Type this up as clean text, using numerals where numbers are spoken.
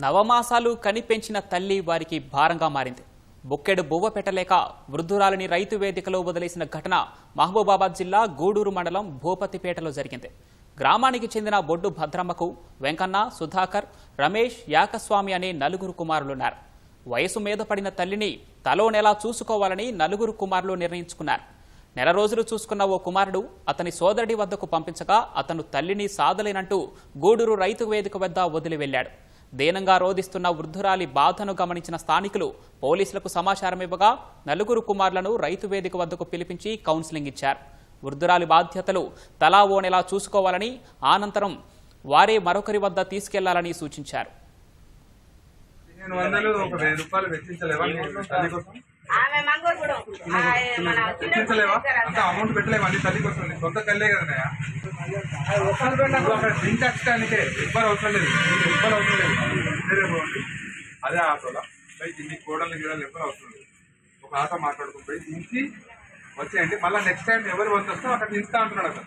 నవమాసాలు కనిపెంచిన తల్లి వారికి భారంగా మారింది. బొక్కెడు బువ్వ పెట్టలేక వృద్ధురాలిని రైతు వేదికలో వదిలేసిన ఘటన మహబూబాబాద్ జిల్లా గూడూరు మండలం భూపతిపేటలో జరిగింది. గ్రామానికి చెందిన బొడ్డు భద్రమ్మకు వెంకన్న, సుధాకర్, రమేష్, యాకస్వామి అనే నలుగురు కుమారులున్నారు. వయసు మీద పడిన తల్లిని తలో నెలా చూసుకోవాలని నలుగురు కుమారులు నిర్ణయించుకున్నారు. నెల రోజులు చూసుకున్న ఓ కుమారుడు అతని సోదరుడి వద్దకు పంపించగా అతను తల్లిని సాధలేనంటూ గూడూరు రైతు వేదిక వద్ద వదిలి వెళ్లాడు. దీనంగా రోధిస్తున్న వృద్ధురాలి బాధను గమనించిన స్థానికులు పోలీసులకు సమాచారం ఇవ్వగా నలుగురు కుమారులను రైతు వేదిక వద్దకు పిలిపించి కౌన్సిలింగ్ ఇచ్చారు. వృద్ధురాలి బాధ్యతలు తలా ఓ నెలా చూసుకోవాలని, అనంతరం వారే మరొకరి వద్ద తీసుకెళ్లాలని సూచించారు. అమౌంట్ పెట్టలేము అన్ని తల్లికి వస్తుంది, సొంత కల్లే కదా డ్రింక్ వచ్చటానికే ఇబ్బంది అవసరం లేదు, ఇబ్బంది అవసరం లేదు. అదే ఆటోలో పోయి దీన్ని కోడలు గిడలు ఇబ్బంది అవసరం లేదు. ఒక ఆటో మాట్లాడుకుని పోయి దించి వచ్చేయండి. మళ్ళీ నెక్స్ట్ టైం ఎవరు వస్తే అక్కడ నిలుస్తా అంటున్నాడు అక్కడ.